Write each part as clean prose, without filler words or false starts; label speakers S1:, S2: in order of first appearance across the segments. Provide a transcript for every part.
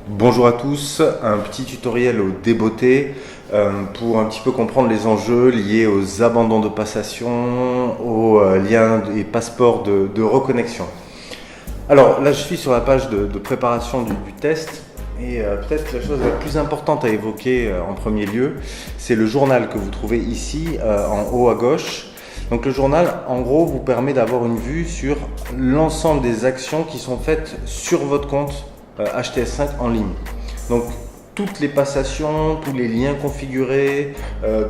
S1: Bonjour à tous, un petit tutoriel au débeauté pour un petit peu comprendre les enjeux liés aux abandons de passation, aux liens et passeports de reconnexion. Alors là je suis sur la page de préparation du test et peut-être la chose la plus importante à évoquer en premier lieu, c'est le journal que vous trouvez ici en haut à gauche. Donc le journal en gros vous permet d'avoir une vue sur l'ensemble des actions qui sont faites sur votre compte HTS5 en ligne. Donc toutes les passations, tous les liens configurés,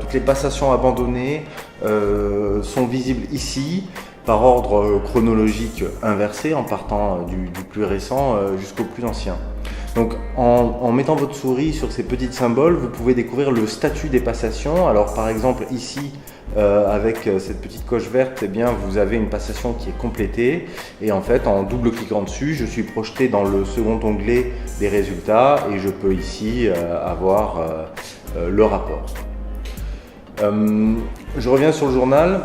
S1: toutes les passations abandonnées sont visibles ici par ordre chronologique inversé en partant du plus récent jusqu'au plus ancien. Donc en mettant votre souris sur ces petits symboles, vous pouvez découvrir le statut des passations. Alors par exemple ici, avec cette petite coche verte, eh bien, vous avez une passation qui est complétée et en fait en double-cliquant dessus, je suis projeté dans le second onglet des résultats et je peux ici avoir le rapport. Je reviens sur le journal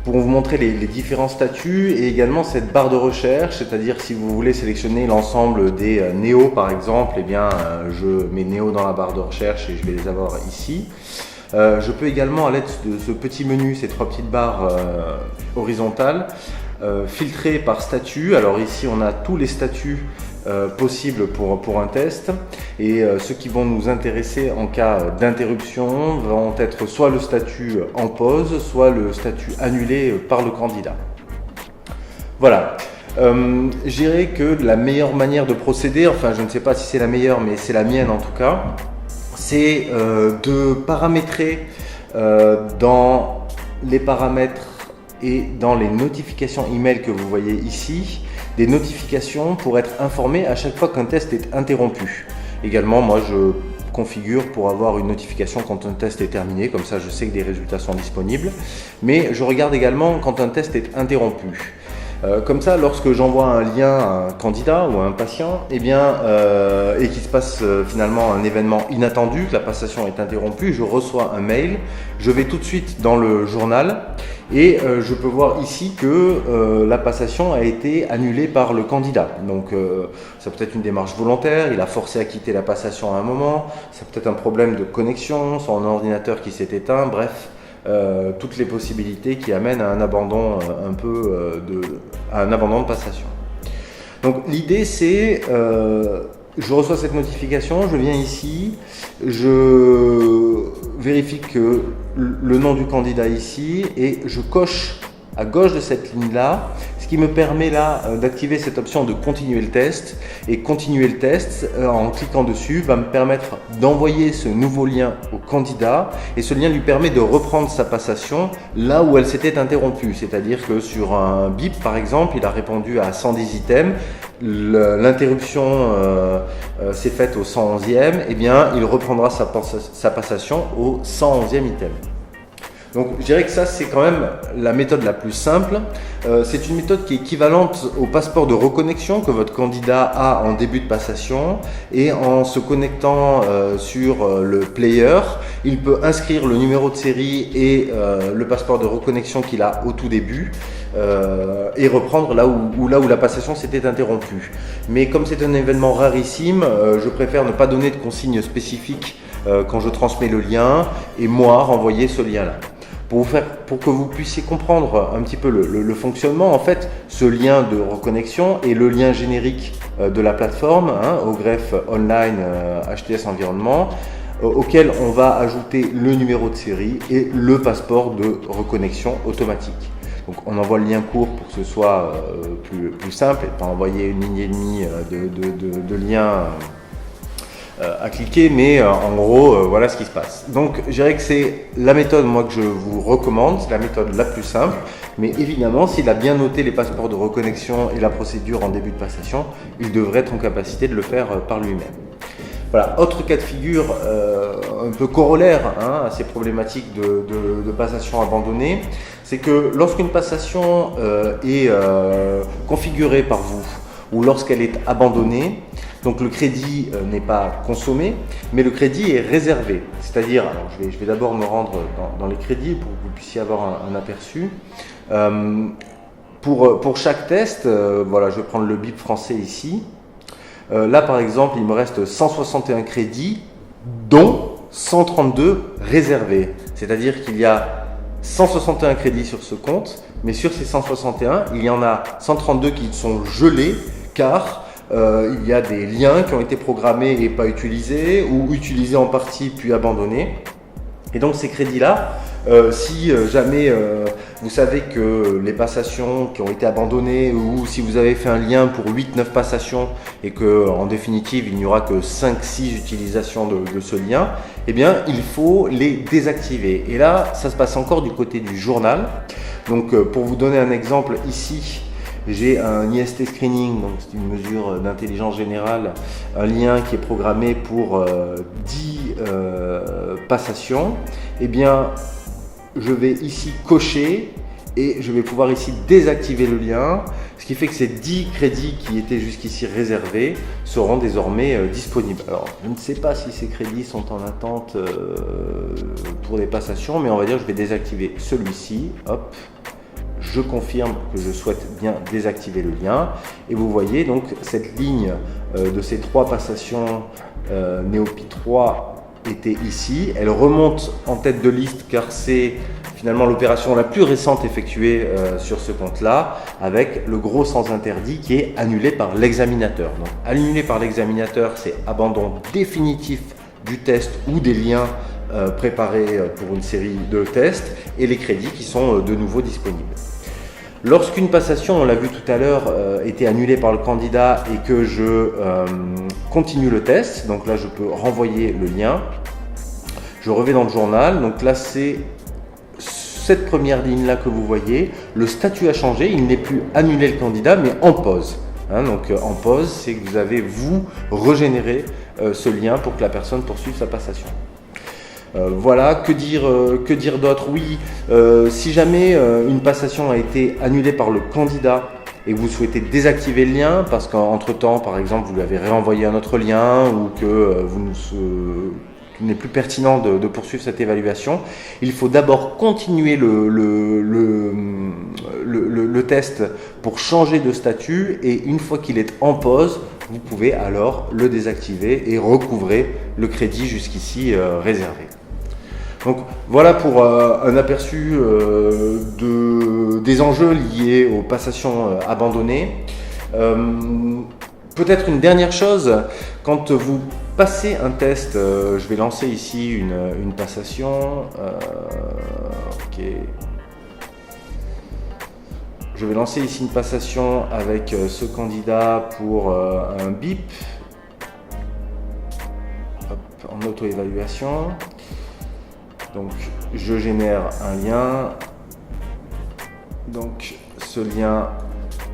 S1: pour vous montrer les différents statuts et également cette barre de recherche, c'est-à-dire si vous voulez sélectionner l'ensemble des néos par exemple, eh bien, je mets néo dans la barre de recherche et je vais les avoir ici. Je peux également, à l'aide de ce petit menu, ces trois petites barres horizontales, filtrer par statut. Alors ici, on a tous les statuts possibles pour un test. Et ceux qui vont nous intéresser en cas d'interruption vont être soit le statut en pause, soit le statut annulé par le candidat. Voilà. Je dirais que la meilleure manière de procéder, enfin je ne sais pas si c'est la meilleure, mais c'est la mienne en tout cas, c'est de paramétrer dans les paramètres et dans les notifications email que vous voyez ici, des notifications pour être informé à chaque fois qu'un test est interrompu. Également, moi je configure pour avoir une notification quand un test est terminé, comme ça je sais que des résultats sont disponibles, mais je regarde également quand un test est interrompu. Comme ça, lorsque j'envoie un lien à un candidat ou à un patient, eh bien, et qu'il se passe finalement un événement inattendu, que la passation est interrompue, je reçois un mail, je vais tout de suite dans le journal et je peux voir ici que la passation a été annulée par le candidat. Donc ça peut être une démarche volontaire, il a forcé à quitter la passation à un moment, ça peut être un problème de connexion, son ordinateur qui s'est éteint, bref. Toutes les possibilités qui amènent à un abandon de passation. Donc l'idée c'est, je reçois cette notification, je viens ici, je vérifie que le nom du candidat ici et je coche à gauche de cette ligne là, ce qui me permet là d'activer cette option de continuer le test. Et continuer le test en cliquant dessus va me permettre d'envoyer ce nouveau lien au candidat et ce lien lui permet de reprendre sa passation là où elle s'était interrompue. C'est-à-dire que sur un bip par exemple, il a répondu à 110 items, l'interruption s'est faite au 111e, et bien il reprendra sa passation au 111e item. Donc je dirais que ça c'est quand même la méthode la plus simple. C'est une méthode qui est équivalente au passeport de reconnexion que votre candidat a en début de passation, et en se connectant sur le player, il peut inscrire le numéro de série et le passeport de reconnexion qu'il a au tout début et reprendre là où la passation s'était interrompue. Mais comme c'est un événement rarissime, je préfère ne pas donner de consignes spécifiques quand je transmets le lien et moi renvoyer ce lien là. Pour que vous puissiez comprendre un petit peu le fonctionnement, en fait, ce lien de reconnexion est le lien générique de la plateforme, au greffe online HTS Environnement, auquel on va ajouter le numéro de série et le passeport de reconnexion automatique. Donc on envoie le lien court pour que ce soit plus simple et pas envoyer une ligne et demie de liens à cliquer, mais en gros voilà ce qui se passe. Donc je dirais que c'est la méthode moi que je vous recommande, c'est la méthode la plus simple, mais évidemment s'il a bien noté les passeports de reconnexion et la procédure en début de passation, il devrait être en capacité de le faire par lui-même. Voilà, autre cas de figure un peu corollaire à ces problématiques de passation abandonnée, c'est que lorsqu'une passation est configurée par vous ou lorsqu'elle est abandonnée, donc le crédit n'est pas consommé, mais le crédit est réservé. C'est-à-dire, alors je vais d'abord me rendre dans les crédits pour que vous puissiez avoir un aperçu. Pour chaque test, voilà, je vais prendre le BIP français ici. Là, par exemple, il me reste 161 crédits, dont 132 réservés. C'est-à-dire qu'il y a 161 crédits sur ce compte, mais sur ces 161, il y en a 132 qui sont gelés, car il y a des liens qui ont été programmés et pas utilisés, ou utilisés en partie puis abandonnés. Et donc ces crédits-là, si jamais vous savez que les passations qui ont été abandonnées, ou si vous avez fait un lien pour 8-9 passations et qu'en définitive il n'y aura que 5-6 utilisations de ce lien, eh bien il faut les désactiver. Et là, ça se passe encore du côté du journal. Donc pour vous donner un exemple, ici j'ai un IST screening, donc c'est une mesure d'intelligence générale, un lien qui est programmé pour 10 passations. Eh bien, je vais ici cocher et je vais pouvoir ici désactiver le lien, ce qui fait que ces 10 crédits qui étaient jusqu'ici réservés seront désormais disponibles. Alors, je ne sais pas si ces crédits sont en attente pour des passations, mais on va dire que je vais désactiver celui-ci, hop. Je confirme que je souhaite bien désactiver le lien et vous voyez donc cette ligne de ces 3 passations Néopi 3 était ici. Elle remonte en tête de liste car c'est finalement l'opération la plus récente effectuée sur ce compte-là, avec le gros sans interdit qui est annulé par l'examinateur. Donc annulé par l'examinateur, c'est abandon définitif du test ou des liens préparés pour une série de tests, et les crédits qui sont de nouveau disponibles. Lorsqu'une passation, on l'a vu tout à l'heure, était annulée par le candidat et que je continue le test, donc là je peux renvoyer le lien, je reviens dans le journal, donc là c'est cette première ligne là que vous voyez, le statut a changé, il n'est plus annulé le candidat mais en pause. Donc en pause, c'est que vous avez vous régénéré ce lien pour que la personne poursuive sa passation. Voilà, que dire d'autre? Oui, si jamais une passation a été annulée par le candidat et que vous souhaitez désactiver le lien parce qu'entre temps, par exemple, vous lui avez réenvoyé un autre lien ou que qu'il n'est plus pertinent de poursuivre cette évaluation, il faut d'abord continuer le test pour changer de statut, et une fois qu'il est en pause, vous pouvez alors le désactiver et recouvrer le crédit jusqu'ici réservé. Donc voilà pour un aperçu des enjeux liés aux passations abandonnées. Peut-être une dernière chose, quand vous passez un test, je vais lancer ici une passation. Ok. Je vais lancer ici une passation avec ce candidat pour un BIP en auto-évaluation. Donc je génère un lien, donc ce lien,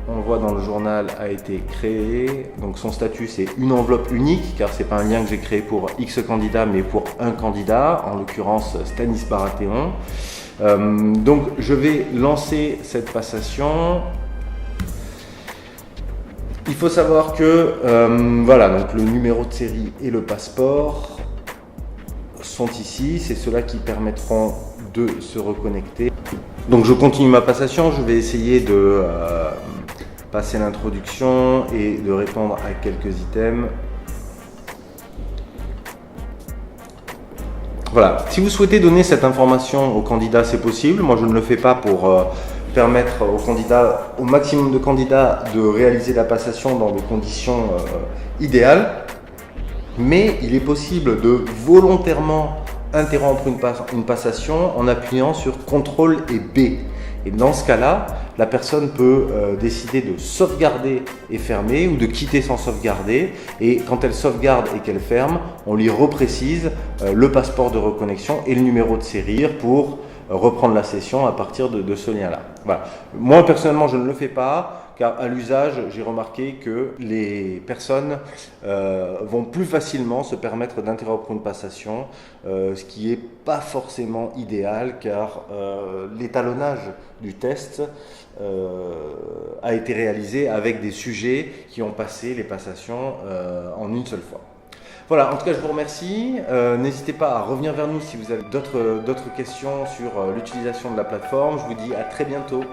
S1: on le voit dans le journal, a été créé. Donc son statut c'est une enveloppe unique, car c'est pas un lien que j'ai créé pour X candidat mais pour un candidat, en l'occurrence Stanis Baratheon. Donc je vais lancer cette passation. Il faut savoir que voilà, donc le numéro de série et le passeport sont ici, c'est ceux-là qui permettront de se reconnecter. Donc je continue ma passation, je vais essayer de passer l'introduction et de répondre à quelques items. Voilà, si vous souhaitez donner cette information au candidat, c'est possible. Moi je ne le fais pas pour permettre au maximum de candidats de réaliser la passation dans des conditions idéales. Mais il est possible de volontairement interrompre une passation en appuyant sur CTRL et B. Et dans ce cas-là, la personne peut décider de sauvegarder et fermer, ou de quitter sans sauvegarder. Et quand elle sauvegarde et qu'elle ferme, on lui reprécise le passeport de reconnexion et le numéro de série pour reprendre la session à partir de ce lien-là. Voilà. Moi, personnellement, je ne le fais pas, car à l'usage, j'ai remarqué que les personnes vont plus facilement se permettre d'interrompre une passation, ce qui n'est pas forcément idéal, car l'étalonnage du test a été réalisé avec des sujets qui ont passé les passations en une seule fois. Voilà, en tout cas je vous remercie, n'hésitez pas à revenir vers nous si vous avez d'autres questions sur l'utilisation de la plateforme. Je vous dis à très bientôt.